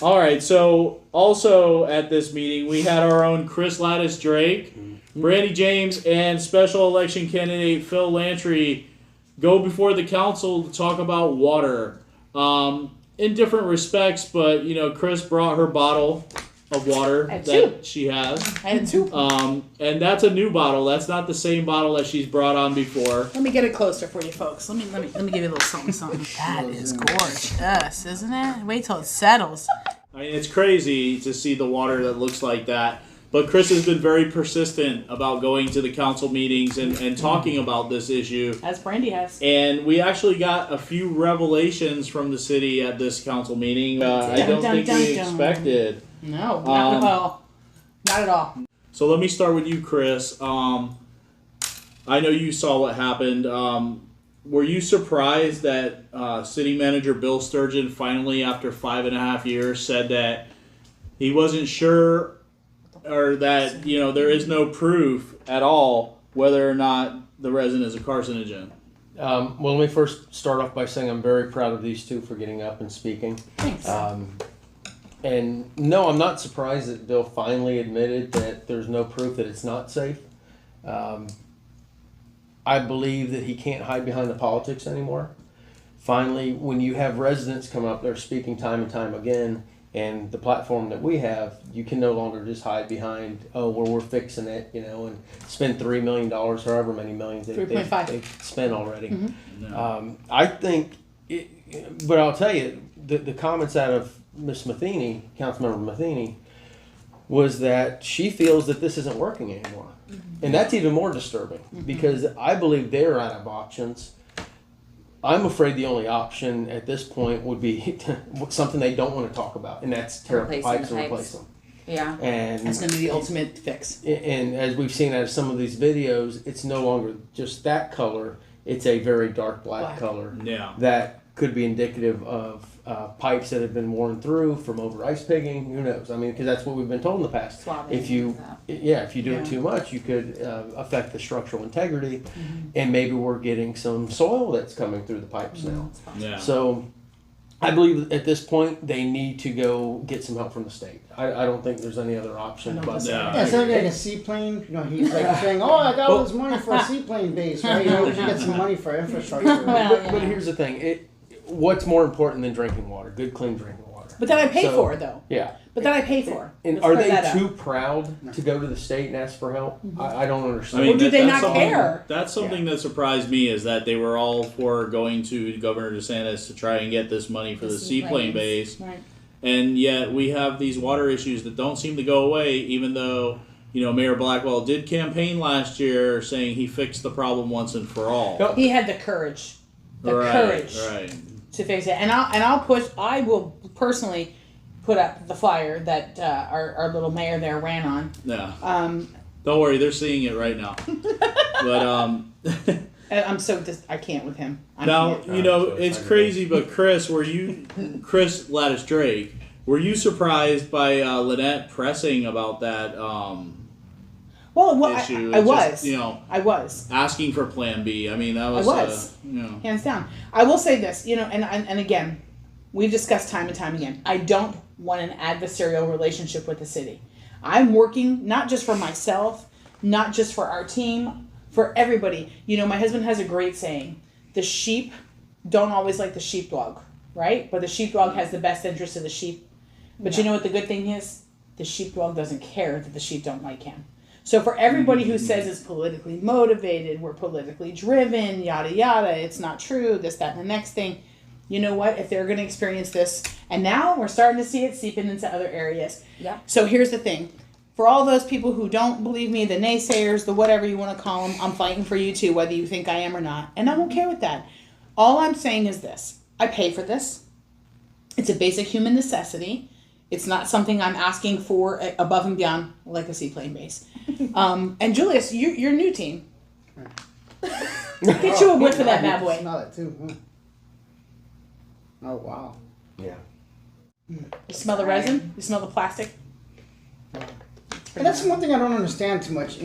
All right, so also at this meeting, we had our own Chris Ladas-Drake, Brandi James, and special election candidate Phil Lantry go before the council to talk about water in different respects, but, Chris brought her bottle of water that she has. I had two. And that's a new bottle. That's not the same bottle that she's brought on before. Let me get it closer for you folks. Let me give you a little something. That is gorgeous, isn't it? Wait till it settles. I mean, it's crazy to see the water that looks like that. But Chris has been very persistent about going to the council meetings and talking about this issue. As Brandi has. And we actually got a few revelations from the city at this council meeting. I don't think we expected. No, not at all. Not at all. So let me start with you, Chris. I know you saw what happened. Were you surprised that City Manager Bill Sturgeon finally, after 5.5 years, said that he wasn't sure, or that there is no proof at all whether or not the resin is a carcinogen? Well, let me first start off by saying I'm very proud of these two for getting up and speaking. Thanks. And no, I'm not surprised that Bill finally admitted that there's no proof that it's not safe. I believe that he can't hide behind the politics anymore. Finally, when you have residents come up there speaking time and time again, and the platform that we have, you can no longer just hide behind, we're fixing it, and spend $3 million, however many millions they've spent already. Mm-hmm. I think, but I'll tell you, the comments out of Ms. Matheny, Councilmember Matheny, was that she feels that this isn't working anymore. Mm-hmm. And that's even more disturbing because I believe they're out of options. I'm afraid the only option at this point would be something they don't want to talk about, and that's tear up the pipes and replace them. Yeah, and that's going to be the ultimate fix. And as we've seen out of some of these videos, it's no longer just that color; it's a very dark black color. Yeah, that could be indicative of pipes that have been worn through from over ice pigging. Who knows? I mean, because that's what we've been told in the past. Swabbing if you do it too much, you could affect the structural integrity, and maybe we're getting some soil that's coming through the pipes now. Yeah. So, I believe at this point they need to go get some help from the state. I don't think there's any other option. But it's not like a seaplane. He's like saying, "Oh, I got all this money for a seaplane base, right? We should get some money for infrastructure." But here's the thing: what's more important than drinking water? Good, clean drinking water. But then I pay for it, though. Yeah. But then I pay for it. And are they too proud to go to the state and ask for help? I don't understand. Or do they not care? That's something that surprised me, is that they were all for going to Governor DeSantis to try and get this money for the seaplane base. Right. And yet we have these water issues that don't seem to go away, even though Mayor Blackwell did campaign last year saying he fixed the problem once and for all. He had the courage. Courage to fix it. And I will personally put up the flyer that our little mayor there ran on. Yeah. Don't worry, they're seeing it right now. But I'm so I can't with him. It's crazy, but Chris Ladas-Drake, were you surprised by Lynette pressing about that issue? I was. I was asking for Plan B. I mean, that was. Hands down. I will say this, and again, we've discussed time and time again. I don't want an adversarial relationship with the city. I'm working not just for myself, not just for our team, for everybody. My husband has a great saying: the sheep don't always like the sheepdog, right? But the sheepdog has the best interest of the sheep. But you know what the good thing is? The sheepdog doesn't care that the sheep don't like him. So for everybody who says it's politically motivated, we're politically driven, yada, yada, it's not true, this, that, and the next thing, you know what? If they're going to experience this, and now we're starting to see it seeping into other areas. Yeah. So here's the thing. For all those people who don't believe me, the naysayers, the whatever you want to call them, I'm fighting for you too, whether you think I am or not. And I'm okay with that. All I'm saying is this. I pay for this. It's a basic human necessity. It's not something I'm asking for above and beyond like a seaplane base. And Julius, you're new team. Get you a whiff of that bad boy. Smell it too. Oh wow. Yeah. You smell the resin? You smell the plastic? And that's one thing I don't understand too much.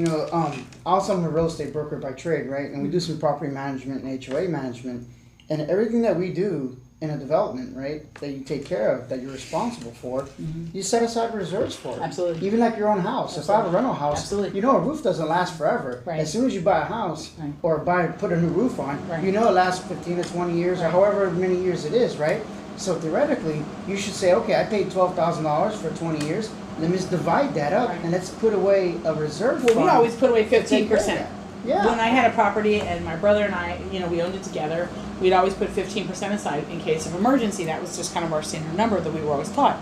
Also I'm a real estate broker by trade, right? And we do some property management and HOA management. And everything that we do in a development, right, that you take care of, that you're responsible for, you set aside reserves for it. Absolutely. Even like your own house. If I have a rental house, Absolutely. you know a roof doesn't last forever. Right. As soon as you buy a house Right. or put a new roof on, Right. you know it lasts 15 to 20 years or Right. however many years it is, right? So theoretically, you should say, okay, I paid $12,000 for 20 years. Let me just divide that up Right. and let's put away a reserve Well, fund. we always put away to take care of 15%. that. Yeah. When I had a property and my brother and I, we owned it together, we'd always put 15% aside in case of emergency. That was just kind of our standard number that we were always taught.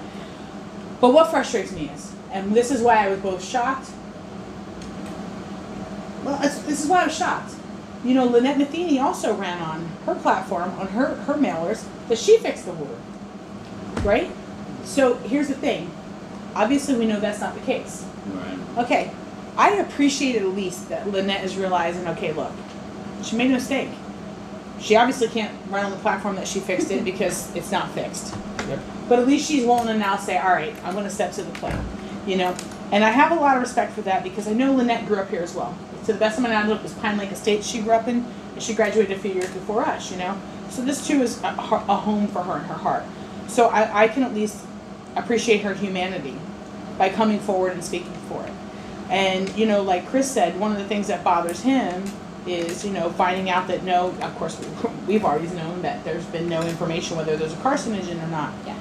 But what frustrates me is, and this is why I was both shocked. Well, this is why I was shocked. Lynette Matheny also ran on her platform, on her mailers, that she fixed the water. Right? So here's the thing. Obviously, we know that's not the case. Right. Okay, I appreciate at least that Lynette is realizing, okay, look, she made a mistake. She obviously can't run on the platform that she fixed it because it's not fixed. Yep. But at least she's willing to now say, all right, I'm going to step to the plate, And I have a lot of respect for that because I know Lynette grew up here as well. To the best of my knowledge, it was Pine Lake Estates she grew up in, and she graduated a few years before us, So this too is a home for her in her heart. So I can at least appreciate her humanity by coming forward and speaking for it. And, like Chris said, one of the things that bothers him is, finding out that no, of course, we've already known that there's been no information whether there's a carcinogen or not. Yeah.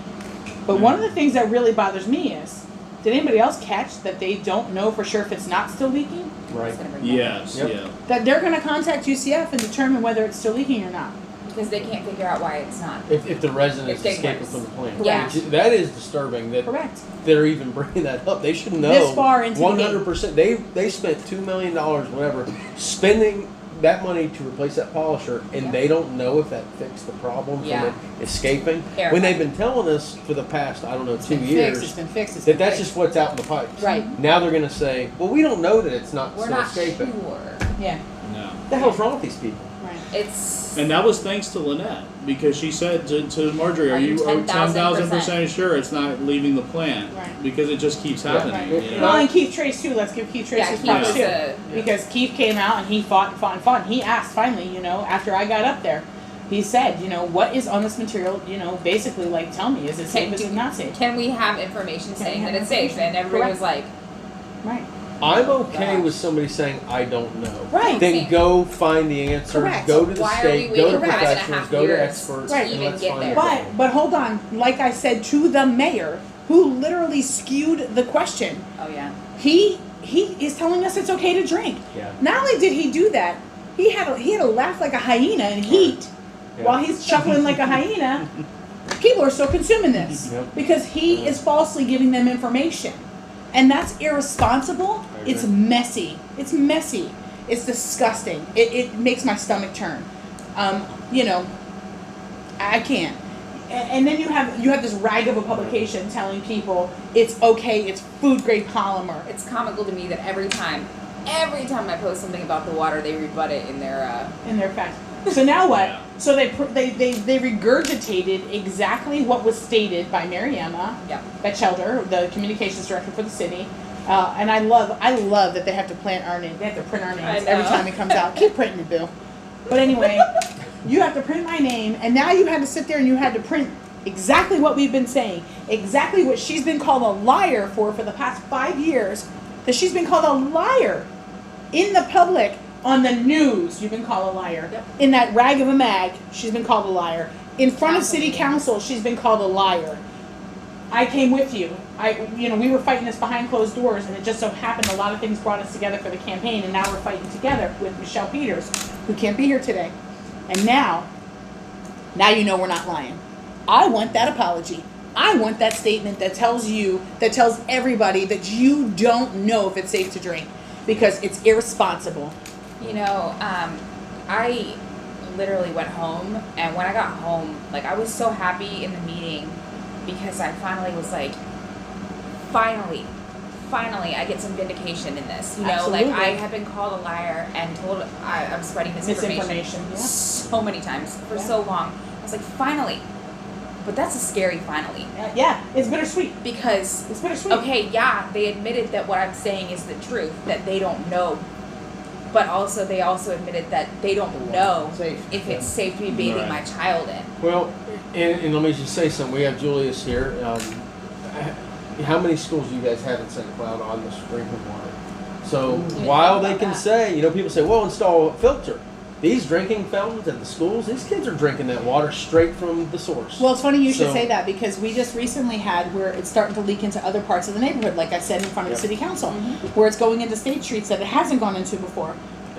But one of the things that really bothers me is, did anybody else catch that they don't know for sure if it's not still leaking? Right. It's gonna bring that Yes. Yep. Yeah. That they're going to contact UCF and determine whether it's still leaking or not. up. Because they can't figure out why it's not. If the residents If they escaping worse. from the plant. Yeah. Which- that is disturbing that Correct. they're even bringing that up. They should know. This far into the game. 100%. They spent $2 million, whatever, spending that money to replace that polisher, and Yeah. they don't know if that fixed the problem Yeah. from it escaping. Terrifying. When they've been telling us for the past, I don't know, 2 It's years, been fixed. It's that been that's fixed. just what's out in the pipes. Right. Now they're going to say, well, we don't know that it's not We're still not escaping. sure. Yeah. No. What the hell's wrong with these people? Right. It's And that was thanks to Lynette because she said to Marjorie, Are you 10,000% sure it's not leaving the plant? Right. Because it just keeps happening. Right. Well, and Keith Trace too. Let's give Keith Trace Yeah, his Keith props was too, a- because Keith came out and he fought and fought and fought. And he asked finally, after I got up there, he said, what is on this material? Basically, like, tell me, is it safe? Is it not safe? Can we have information Can we saying have that it's safe? And everybody Correct. was like, Right. I'm okay gosh. with somebody saying, I don't know. Right. Then Same. go find the answer. Correct. Go to the Why are we state. Go to waiting 5.5 professionals. Go to years experts. to and even let's get find there? the But problem. but hold on. Like I said to the mayor, who literally skewed the question. oh yeah. He is telling us it's okay to drink. Yeah. Not only did he do that, he had a laugh like a hyena in heat Yeah. while he's chuckling like a hyena. People are still consuming this Yep. because he is falsely giving them information, and that's irresponsible. I agree. It's messy. It's messy. It's disgusting. It makes my stomach turn. I can't. And then you have this rag of a publication telling people it's okay. It's food grade polymer. It's comical to me that every time I post something about the water, they rebut it in their In their facts. So now what? Yeah. So they regurgitated exactly what was stated by Mary Emma Yep. Batchelder, the communications director for the city. And I love that they have to print our names. They have to print our names I every know. time it comes out. Keep printing it, Bill. But anyway, you have to print my name, and now you had to sit there and you had to print exactly what we've been saying, exactly what she's been called a liar for the past 5 years. That she's been called a liar in the public. On the news, you've been called a liar. Yep. In that rag of a mag, she's been called a liar. In front of city council, she's been called a liar. I came with you. We were fighting this behind closed doors, and it just so happened a lot of things brought us together for the campaign, and now we're fighting together with Michelle Peters, who can't be here today. And now we're not lying. I want that apology. I want that statement that tells everybody that you don't know if it's safe to drink, because it's irresponsible. I literally went home, and when I got home, like, I was so happy in the meeting because I finally was like, finally I get some vindication in this. Absolutely. Like, I have been called a liar and told I'm spreading misinformation Yeah. so many times for Yeah. so long. I was like, finally. But that's a scary finally. Yeah, it's bittersweet. Because, It's bittersweet. okay, yeah, they admitted that what I'm saying is the truth, that they don't know but also they also admitted that they don't know Safe. if it's safe to be bathing Right. my child in. Well, and let me just say something. We have Julius here. How many schools do you guys have in St. Cloud on this drinking water? So while they can say, people say, well, install a filter. These drinking fountains at the schools, these kids are drinking that water straight from the source. Well, it's funny you should So- say that because we just recently had where it's starting to leak into other parts of the neighborhood, like I said in front of the city council, where it's going into state streets that it hasn't gone into before.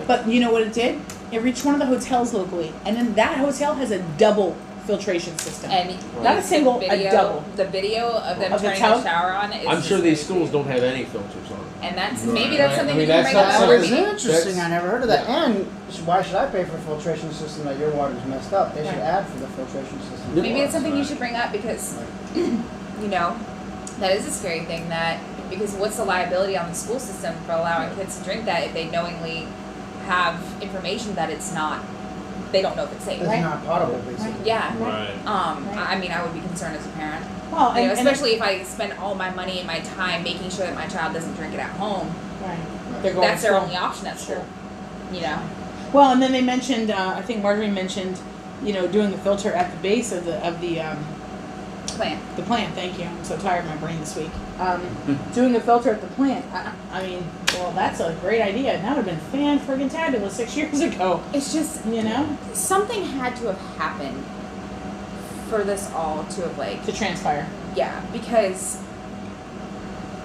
But you know what it did? It reached one of the hotels locally, and then that hotel has a double filtration system. And Not a single, a double. The video of them Of the turning tub? the shower on is I'm just sure these crazy. schools don't have any filters on. And that's Right. maybe that's Right. something I mean, you can that's bring up not at That our is meeting. interesting. That's- I never heard of that. And why should I pay for a filtration system that your water's messed up? They should Right. add for the filtration system. Yep. Maybe it's something you should bring up because, you know, that is a scary thing. That because what's the liability on the school system for allowing kids to drink that if they knowingly have information that it's not, they don't know if it's safe. It's Right. not potable, basically. Yeah. Right. I mean, I would be concerned as a parent. Well, You know, and especially if I spend all my money and my time making sure that my child doesn't drink it at home. right. They're going That's to their school. only option at school. You know. Well, and then they mentioned, I think Marjorie mentioned, doing the filter at the base of the Plan. plant. Thank you. I'm so tired of my brain this week. Doing the filter at the plant. I mean, well, that's a great idea. And that would have been fan-friggin-tabulous 6 years ago. It's just something had to have happened for this all to have To transpire. because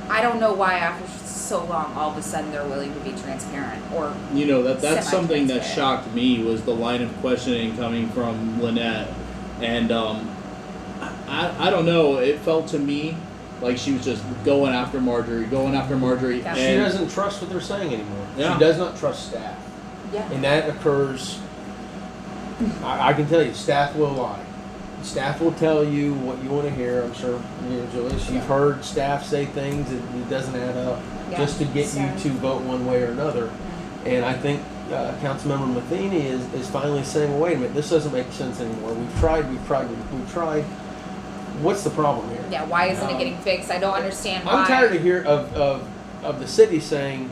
I don't know why after so long all of a sudden they're willing to be transparent or That's something that Semi-transparent. shocked me was the line of questioning coming from Lynette, and I don't know. It felt to me like she was just going after Marjorie, Yeah. She and doesn't trust what they're saying anymore. Yeah. She does not trust staff. yeah. And that occurs, I can tell you, staff will lie. Staff will tell you what you want to hear. I'm sure, Julius, you've heard staff say things that it doesn't add up Yeah. just to get you So- to vote one way or another. And I think Councilmember Matheny is finally saying, well, wait a minute, this doesn't make sense anymore. We've tried. What's the problem here? Yeah, why isn't it getting fixed? I don't understand why. I'm tired of the city saying,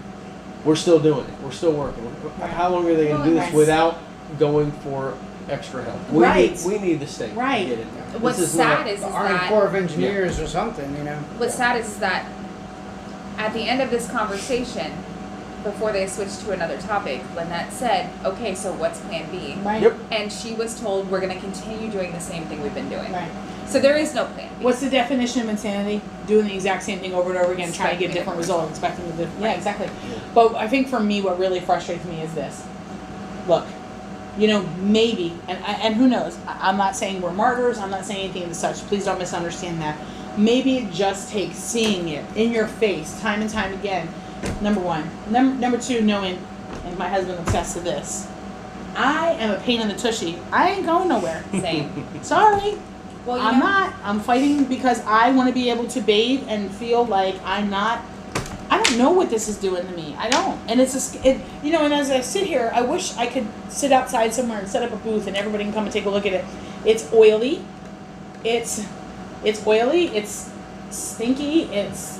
we're still doing it. We're still working. How long are they going to do this Right. without going for extra help? Right. We need the state Right. to get in there. What's This is sad not- is The Army that Corps of Engineers or something, what's sad is that at the end of this conversation, before they switched to another topic, Lynette said, "Okay, so what's Plan B?" Right. Yep. And she was told we're going to continue doing the same thing we've been doing. Right. So there is no Plan B. What's the definition of insanity? Doing the exact same thing over and over again, trying to get Expecting a different different results, expecting a different. Yeah, Right. exactly. But I think for me, what really frustrates me is this. Look, maybe, and who knows? I'm not saying we're martyrs. I'm not saying anything as such. Please don't misunderstand that. Maybe it just takes seeing it in your face time and time again. Number one. Number two, knowing, and my husband obsessed to this. I am a pain in the tushy. I ain't going nowhere. Same. Sorry. Well, I'm not. I'm fighting because I want to be able to bathe and feel like I'm not. I don't know what this is doing to me. I don't. And it's and as I sit here, I wish I could sit outside somewhere and set up a booth and everybody can come and take a look at it. It's oily. It's oily. It's stinky. It's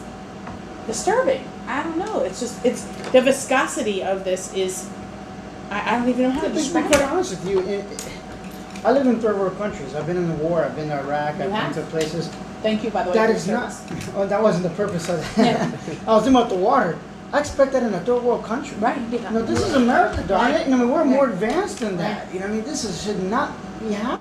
disturbing. I don't know. It's the viscosity of this is. I don't even know how to To be describe quite it. honest with you, I live in third world countries. I've been in the war. I've been to Iraq. You I've have? been to places. Thank you, by the way. That for is your not. service. Oh, that wasn't the purpose of that. Yeah. I was talking about the water. I expect that in a third world country. Right. This is America, darn it. We're more Right. advanced than that. This should not be happening.